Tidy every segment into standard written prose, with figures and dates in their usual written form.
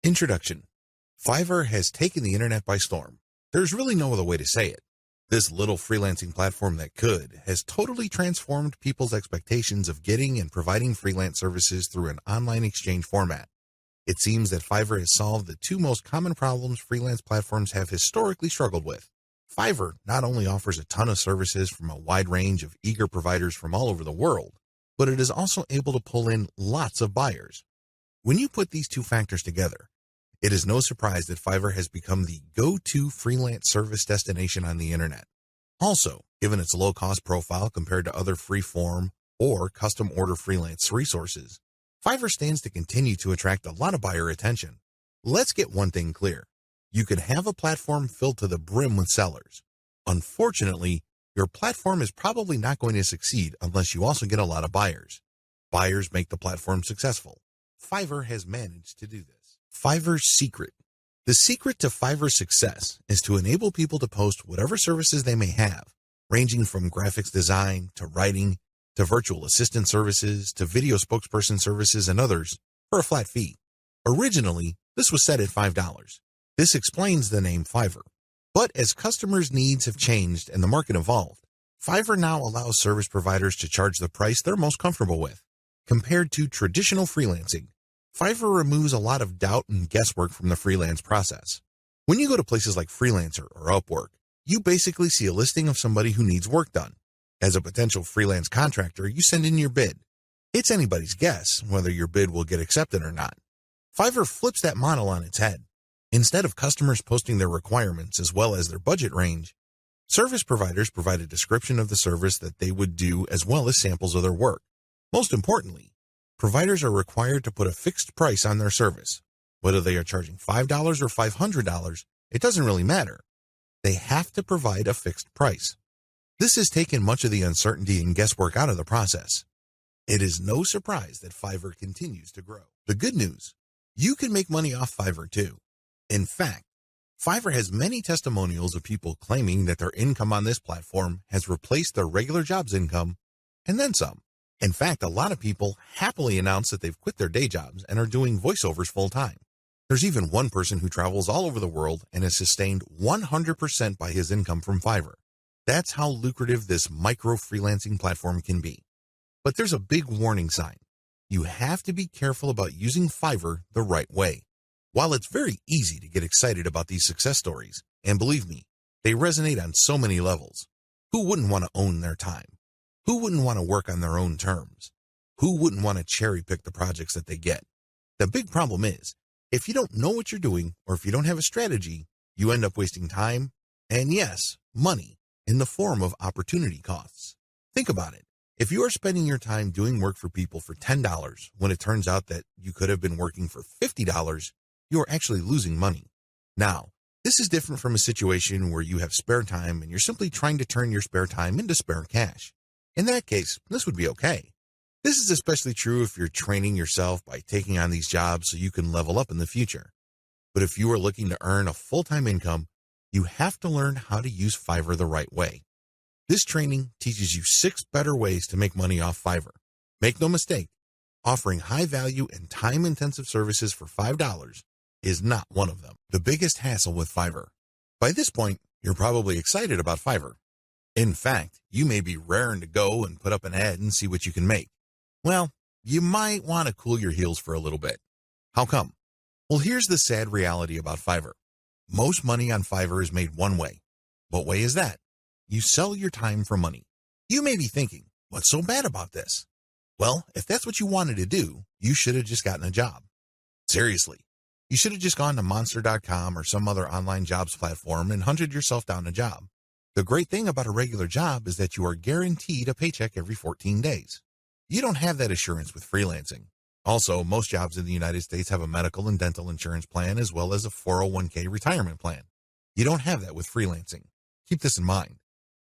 Introduction. Fiverr has taken the internet by storm. There's really no other way to say it. This little freelancing platform that could has totally transformed people's expectations of getting and providing freelance services through an online exchange format. It seems that Fiverr has solved the two most common problems freelance platforms have historically struggled with. Fiverr not only offers a ton of services from a wide range of eager providers from all over the world, but it is also able to pull in lots of buyers. When you put these two factors together, it is no surprise that Fiverr has become the go-to freelance service destination on the internet. Also, given its low-cost profile compared to other free-form or custom-order freelance resources, Fiverr stands to continue to attract a lot of buyer attention. Let's get one thing clear. You can have a platform filled to the brim with sellers. Unfortunately, your platform is probably not going to succeed unless you also get a lot of buyers. Buyers make the platform successful. Fiverr has managed to do this. Fiverr's secret. The secret to Fiverr's success is to enable people to post whatever services they may have, ranging from graphics design to writing to virtual assistant services to video spokesperson services and others for a flat fee. Originally, this was set at $5. This explains the name Fiverr. But as customers' needs have changed and the market evolved, Fiverr now allows service providers to charge the price they're most comfortable with. Compared to traditional freelancing, Fiverr removes a lot of doubt and guesswork from the freelance process. When you go to places like Freelancer or Upwork, you basically see a listing of somebody who needs work done. As a potential freelance contractor, you send in your bid. It's anybody's guess whether your bid will get accepted or not. Fiverr flips that model on its head. Instead of customers posting their requirements as well as their budget range, service providers provide a description of the service that they would do as well as samples of their work. Most importantly, providers are required to put a fixed price on their service. Whether they are charging $5 or $500, it doesn't really matter. They have to provide a fixed price. This has taken much of the uncertainty and guesswork out of the process. It is no surprise that Fiverr continues to grow. The good news, you can make money off Fiverr too. In fact, Fiverr has many testimonials of people claiming that their income on this platform has replaced their regular job's income and then some. In fact, a lot of people happily announce that they've quit their day jobs and are doing voiceovers full-time. There's even one person who travels all over the world and is sustained 100% by his income from Fiverr. That's how lucrative this micro-freelancing platform can be. But there's a big warning sign. You have to be careful about using Fiverr the right way. While it's very easy to get excited about these success stories, and believe me, they resonate on so many levels. Who wouldn't want to own their time? Who wouldn't want to work on their own terms? Who wouldn't want to cherry pick the projects that they get? The big problem is, if you don't know what you're doing or if you don't have a strategy, you end up wasting time and, yes, money in the form of opportunity costs. Think about it. If you are spending your time doing work for people for $10 when it turns out that you could have been working for $50, you are actually losing money. Now, this is different from a situation where you have spare time and you're simply trying to turn your spare time into spare cash. In that case, this would be okay. This is especially true if you're training yourself by taking on these jobs so you can level up in the future. But if you are looking to earn a full-time income, you have to learn how to use Fiverr the right way. This training teaches you 6 better ways to make money off Fiverr. Make no mistake, offering high-value and time-intensive services for $5 is not one of them. The biggest hassle with Fiverr. By this point, you're probably excited about Fiverr. In fact, you may be raring to go and put up an ad and see what you can make. Well, you might want to cool your heels for a little bit. How come? Well, here's the sad reality about Fiverr. Most money on Fiverr is made one way. What way is that? You sell your time for money. You may be thinking, what's so bad about this? Well, if that's what you wanted to do, you should have just gotten a job. Seriously, you should have just gone to Monster.com or some other online jobs platform and hunted yourself down a job. The great thing about a regular job is that you are guaranteed a paycheck every 14 days. You don't have that assurance with freelancing. Also, most jobs in the United States have a medical and dental insurance plan as well as a 401k retirement plan. You don't have that with freelancing. Keep this in mind.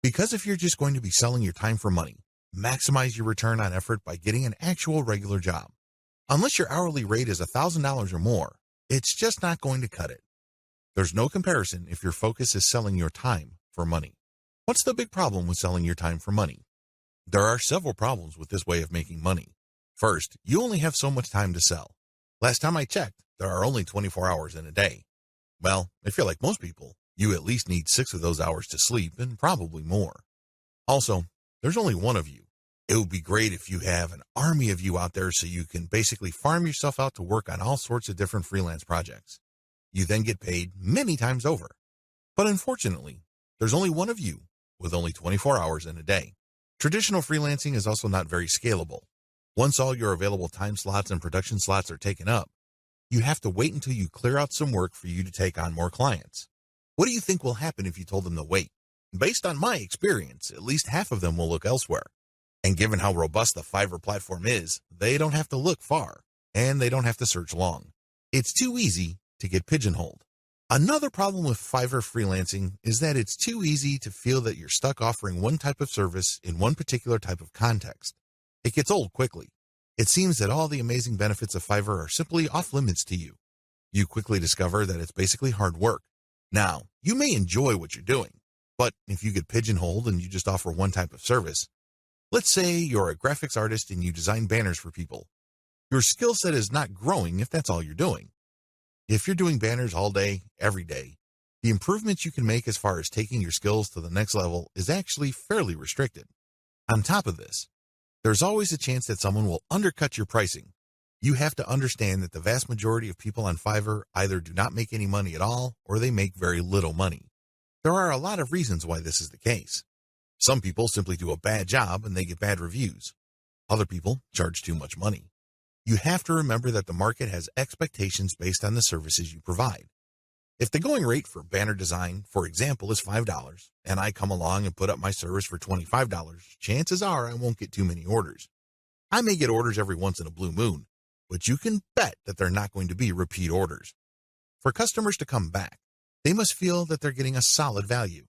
Because if you're just going to be selling your time for money, maximize your return on effort by getting an actual regular job. Unless your hourly rate is $1,000 or more, it's just not going to cut it. There's no comparison if your focus is selling your time for money. What's the big problem with selling your time for money? There are several problems with this way of making money. First, you only have so much time to sell. Last time I checked, there are only 24 hours in a day. Well, if you're like most people, you at least need 6 of those hours to sleep and probably more. Also, there's only one of you. It would be great if you have an army of you out there so you can basically farm yourself out to work on all sorts of different freelance projects. You then get paid many times over. But unfortunately, there's only one of you with only 24 hours in a day. Traditional freelancing is also not very scalable. Once all your available time slots and production slots are taken up, you have to wait until you clear out some work for you to take on more clients. What do you think will happen if you told them to wait? Based on my experience, at least half of them will look elsewhere. And given how robust the Fiverr platform is, they don't have to look far, and they don't have to search long. It's too easy to get pigeonholed. Another problem with Fiverr freelancing is that it's too easy to feel that you're stuck offering one type of service in one particular type of context. It gets old quickly. It seems that all the amazing benefits of Fiverr are simply off limits to you. You quickly discover that it's basically hard work. Now, you may enjoy what you're doing, but if you get pigeonholed and you just offer one type of service, let's say you're a graphics artist and you design banners for people. Your skill set is not growing if that's all you're doing. If you're doing banners all day, every day, the improvements you can make as far as taking your skills to the next level is actually fairly restricted. On top of this, there's always a chance that someone will undercut your pricing. You have to understand that the vast majority of people on Fiverr either do not make any money at all or they make very little money. There are a lot of reasons why this is the case. Some people simply do a bad job and they get bad reviews. Other people charge too much money. You have to remember that the market has expectations based on the services you provide. If the going rate for banner design, for example, is $5, and I come along and put up my service for $25, chances are I won't get too many orders. I may get orders every once in a blue moon, but you can bet that they're not going to be repeat orders. For customers to come back, they must feel that they're getting a solid value.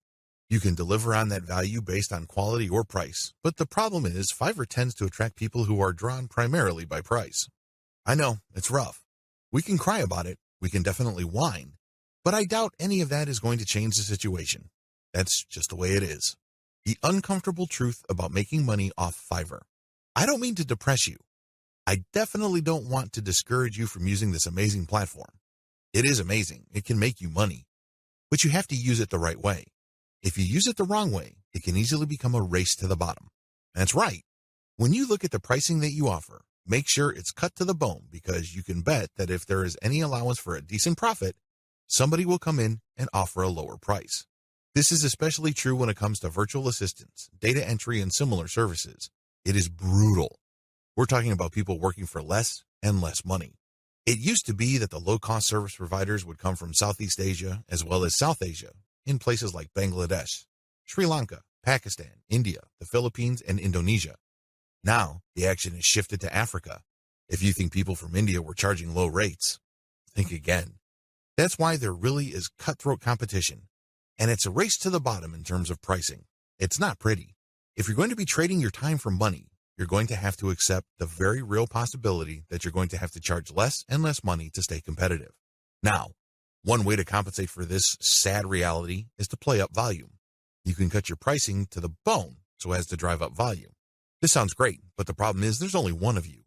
You can deliver on that value based on quality or price, but the problem is Fiverr tends to attract people who are drawn primarily by price. I know, it's rough. We can cry about it, we can definitely whine, but I doubt any of that is going to change the situation. That's just the way it is. The uncomfortable truth about making money off Fiverr. I don't mean to depress you. I definitely don't want to discourage you from using this amazing platform. It is amazing, it can make you money, but you have to use it the right way. If you use it the wrong way, it can easily become a race to the bottom. That's right. When you look at the pricing that you offer, make sure it's cut to the bone because you can bet that if there is any allowance for a decent profit, somebody will come in and offer a lower price. This is especially true when it comes to virtual assistants, data entry, and similar services. It is brutal. We're talking about people working for less and less money. It used to be that the low-cost service providers would come from Southeast Asia as well as South Asia, in places like Bangladesh, Sri Lanka, Pakistan, India, the Philippines, and Indonesia. Now, the action has shifted to Africa. If you think people from India were charging low rates, think again. That's why there really is cutthroat competition, and it's a race to the bottom in terms of pricing. It's not pretty. If you're going to be trading your time for money, you're going to have to accept the very real possibility that you're going to have to charge less and less money to stay competitive. Now, one way to compensate for this sad reality is to play up volume. You can cut your pricing to the bone so as to drive up volume. This sounds great, but the problem is there's only one of you.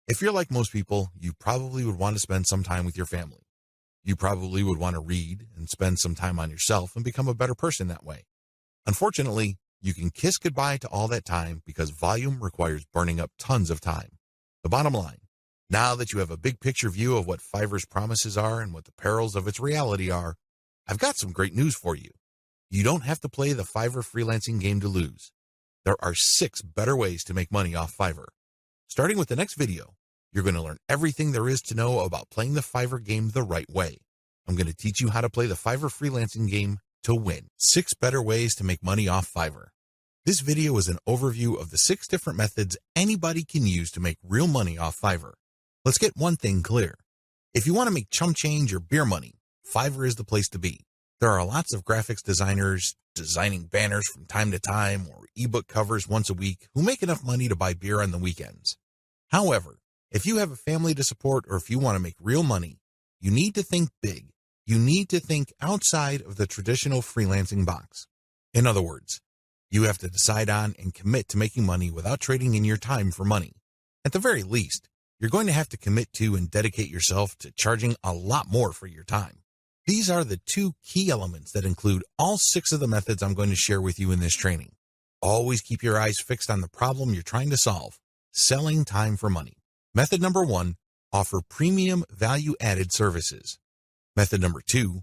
If you're like most people, you probably would want to spend some time with your family. You probably would want to read and spend some time on yourself and become a better person that way. Unfortunately, you can kiss goodbye to all that time because volume requires burning up tons of time. The bottom line, now that you have a big picture view of what Fiverr's promises are and what the perils of its reality are, I've got some great news for you. You don't have to play the Fiverr freelancing game to lose. There are 6 better ways to make money off Fiverr. Starting with the next video, you're going to learn everything there is to know about playing the Fiverr game the right way. I'm going to teach you how to play the Fiverr freelancing game to win. 6 better ways to make money off Fiverr. This video is an overview of the 6 different methods anybody can use to make real money off Fiverr. Let's get one thing clear. If you want to make chump change or beer money, Fiverr is the place to be. There are lots of graphics designers designing banners from time to time or ebook covers once a week who make enough money to buy beer on the weekends. However, if you have a family to support or if you want to make real money, you need to think big. You need to think outside of the traditional freelancing box. In other words, you have to decide on and commit to making money without trading in your time for money. At the very least, you're going to have to commit to and dedicate yourself to charging a lot more for your time. These are the two key elements that include all 6 of the methods I'm going to share with you in this training. Always keep your eyes fixed on the problem you're trying to solve, selling time for money. Method number 1, offer premium value-added services. Method number 2,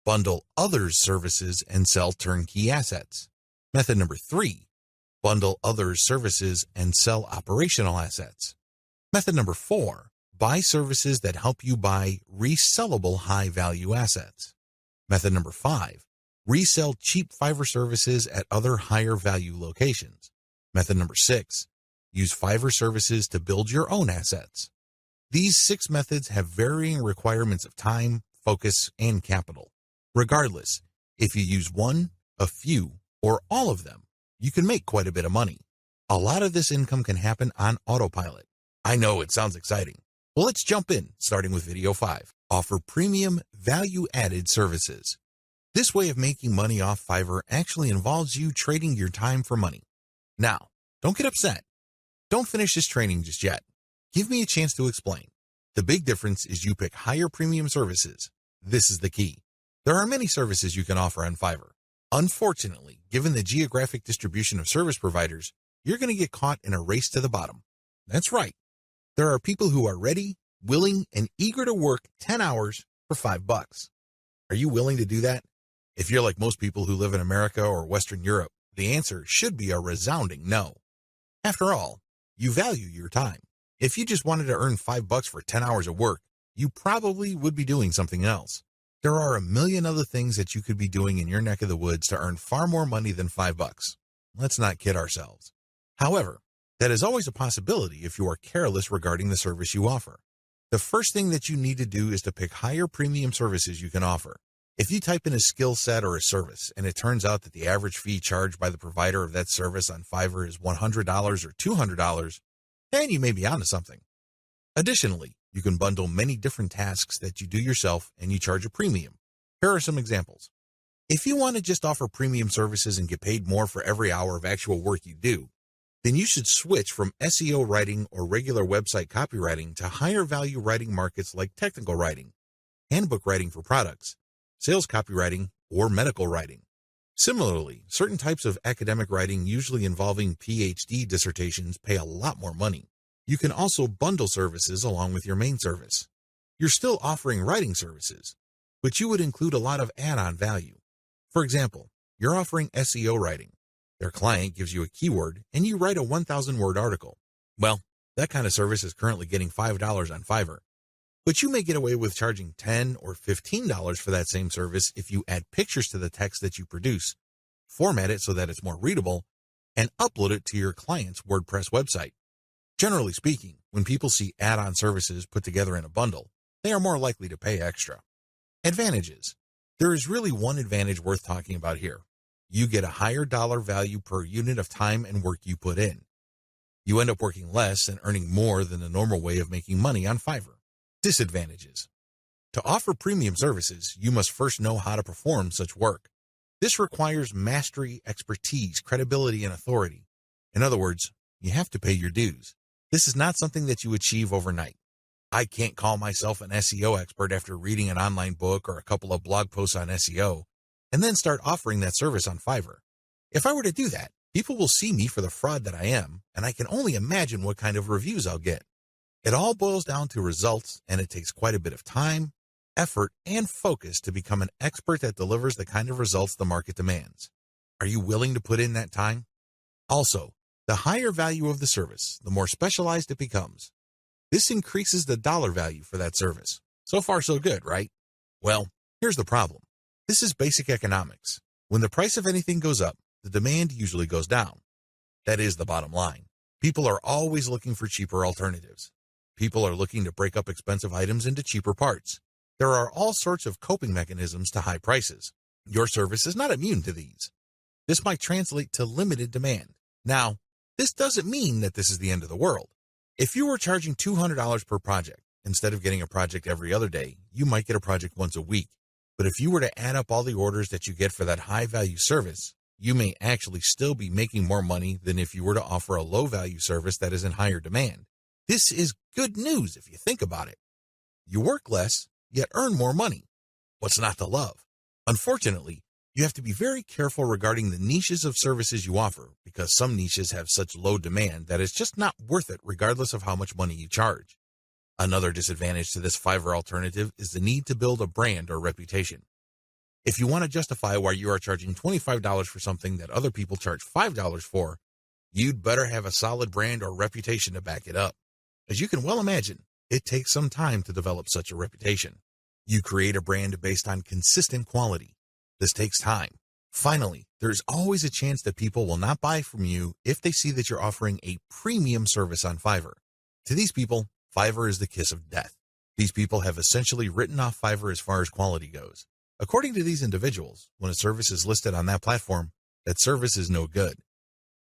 bundle others' services and sell turnkey assets. Method number 3, bundle others' services and sell operational assets. Method number 4, buy services that help you buy resellable high-value assets. Method number 5, resell cheap Fiverr services at other higher-value locations. Method number 6, use Fiverr services to build your own assets. These 6 methods have varying requirements of time, focus, and capital. Regardless, if you use one, a few, or all of them, you can make quite a bit of money. A lot of this income can happen on autopilot. I know it sounds exciting. Well, let's jump in, starting with video 5. Offer premium value-added services. This way of making money off Fiverr actually involves you trading your time for money. Now, don't get upset. Don't finish this training just yet. Give me a chance to explain. The big difference is you pick higher premium services. This is the key. There are many services you can offer on Fiverr. Unfortunately, given the geographic distribution of service providers, you're going to get caught in a race to the bottom. That's right. There are people who are ready, willing, and eager to work 10 hours for $5. Are you willing to do that? If you're like most people who live in America or Western Europe, the answer should be a resounding no. After all, you value your time. If you just wanted to earn $5 for 10 hours of work, you probably would be doing something else. There are a million other things that you could be doing in your neck of the woods to earn far more money than $5. Let's not kid ourselves. However, that is always a possibility if you are careless regarding the service you offer. The first thing that you need to do is to pick higher premium services you can offer. If you type in a skill set or a service, and it turns out that the average fee charged by the provider of that service on Fiverr is $100 or $200, then you may be onto something. Additionally, you can bundle many different tasks that you do yourself and you charge a premium. Here are some examples. If you want to just offer premium services and get paid more for every hour of actual work you do, then you should switch from SEO writing or regular website copywriting to higher value writing markets like technical writing, handbook writing for products, sales copywriting, or medical writing. Similarly, certain types of academic writing, usually involving PhD dissertations, pay a lot more money. You can also bundle services along with your main service. You're still offering writing services, but you would include a lot of add-on value. For example, you're offering SEO writing. Their client gives you a keyword, and you write a 1,000-word article. Well, that kind of service is currently getting $5 on Fiverr. But you may get away with charging $10 or $15 for that same service if you add pictures to the text that you produce, format it so that it's more readable, and upload it to your client's WordPress website. Generally speaking, when people see add-on services put together in a bundle, they are more likely to pay extra. Advantages. There is really one advantage worth talking about here. You get a higher dollar value per unit of time and work you put in. You end up working less and earning more than the normal way of making money on Fiverr. Disadvantages. To offer premium services, you must first know how to perform such work. This requires mastery, expertise, credibility, and authority. In other words, you have to pay your dues. This is not something that you achieve overnight. I can't call myself an SEO expert after reading an online book or a couple of blog posts on SEO and then start offering that service on Fiverr. If I were to do that, people will see me for the fraud that I am, and I can only imagine what kind of reviews I'll get. It all boils down to results, and it takes quite a bit of time, effort, and focus to become an expert that delivers the kind of results the market demands. Are you willing to put in that time? Also, the higher value of the service, the more specialized it becomes. This increases the dollar value for that service. So far, so good, right? Well, here's the problem. This is basic economics. When the price of anything goes up, the demand usually goes down. That is the bottom line. People are always looking for cheaper alternatives. People are looking to break up expensive items into cheaper parts. There are all sorts of coping mechanisms to high prices. Your service is not immune to these. This might translate to limited demand. Now, this doesn't mean that this is the end of the world. If you were charging $200 per project, instead of getting a project every other day, you might get a project once a week. But if you were to add up all the orders that you get for that high-value service, you may actually still be making more money than if you were to offer a low-value service that is in higher demand. This is good news if you think about it. You work less, yet earn more money. What's not to love? Unfortunately, you have to be very careful regarding the niches of services you offer because some niches have such low demand that it's just not worth it regardless of how much money you charge. Another disadvantage to this Fiverr alternative is the need to build a brand or reputation. If you want to justify why you are charging $25 for something that other people charge $5 for, you'd better have a solid brand or reputation to back it up. As you can well imagine, it takes some time to develop such a reputation. You create a brand based on consistent quality. This takes time. Finally, there's always a chance that people will not buy from you if they see that you're offering a premium service on Fiverr. To these people, Fiverr is the kiss of death. These people have essentially written off Fiverr as far as quality goes. According to these individuals, when a service is listed on that platform, that service is no good.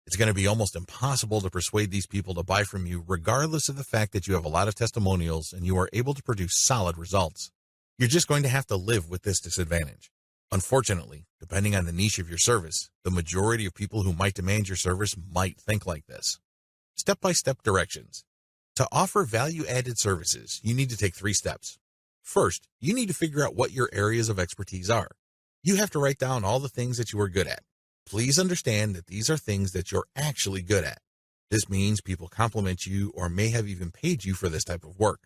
It's going to be almost impossible to persuade these people to buy from you regardless of the fact that you have a lot of testimonials and you are able to produce solid results. You're just going to have to live with this disadvantage. Unfortunately, depending on the niche of your service, the majority of people who might demand your service might think like this. Step-by-step directions. To offer value-added services, you need to take 3 steps. First, you need to figure out what your areas of expertise are. You have to write down all the things that you are good at. Please understand that these are things that you're actually good at. This means people compliment you or may have even paid you for this type of work.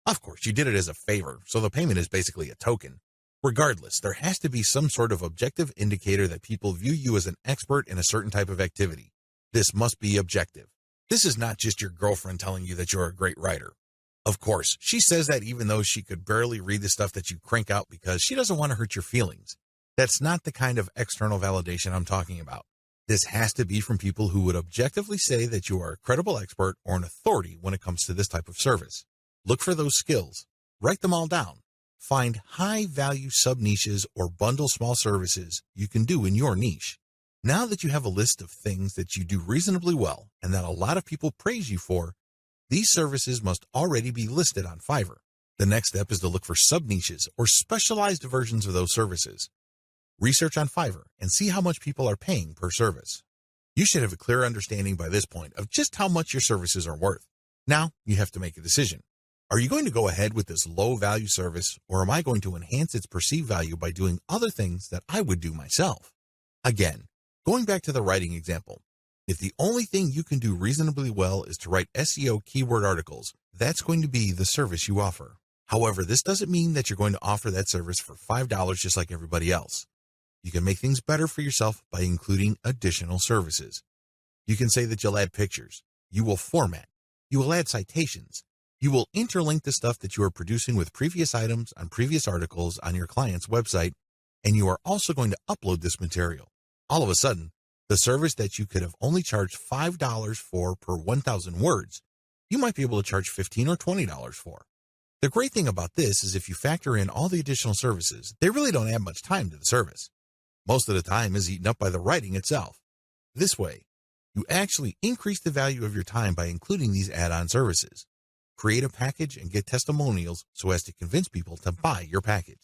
Of course, you did it as a favor, so the payment is basically a token. Regardless, there has to be some sort of objective indicator that people view you as an expert in a certain type of activity. This must be objective. This is not just your girlfriend telling you that you're a great writer. Of course, she says that even though she could barely read the stuff that you crank out because she doesn't want to hurt your feelings. That's not the kind of external validation I'm talking about. This has to be from people who would objectively say that you are a credible expert or an authority when it comes to this type of service. Look for those skills. Write them all down. Find high-value sub-niches or bundle small services you can do in your niche. Now that you have a list of things that you do reasonably well and that a lot of people praise you for, these services must already be listed on Fiverr. The next step is to look for sub-niches or specialized versions of those services. Research on Fiverr and see how much people are paying per service. You should have a clear understanding by this point of just how much your services are worth. Now you have to make a decision. Are you going to go ahead with this low-value service, or am I going to enhance its perceived value by doing other things that I would do myself? Again, going back to the writing example, if the only thing you can do reasonably well is to write SEO keyword articles, that's going to be the service you offer. However, this doesn't mean that you're going to offer that service for $5 just like everybody else. You can make things better for yourself by including additional services. You can say that you'll add pictures, you will format, you will add citations, you will interlink the stuff that you are producing with previous items on previous articles on your client's website, and you are also going to upload this material. All of a sudden, the service that you could have only charged $5 for per 1,000 words, you might be able to charge $15 or $20 for. The great thing about this is if you factor in all the additional services, they really don't add much time to the service. Most of the time is eaten up by the writing itself. This way, you actually increase the value of your time by including these add-on services. Create a package and get testimonials so as to convince people to buy your package.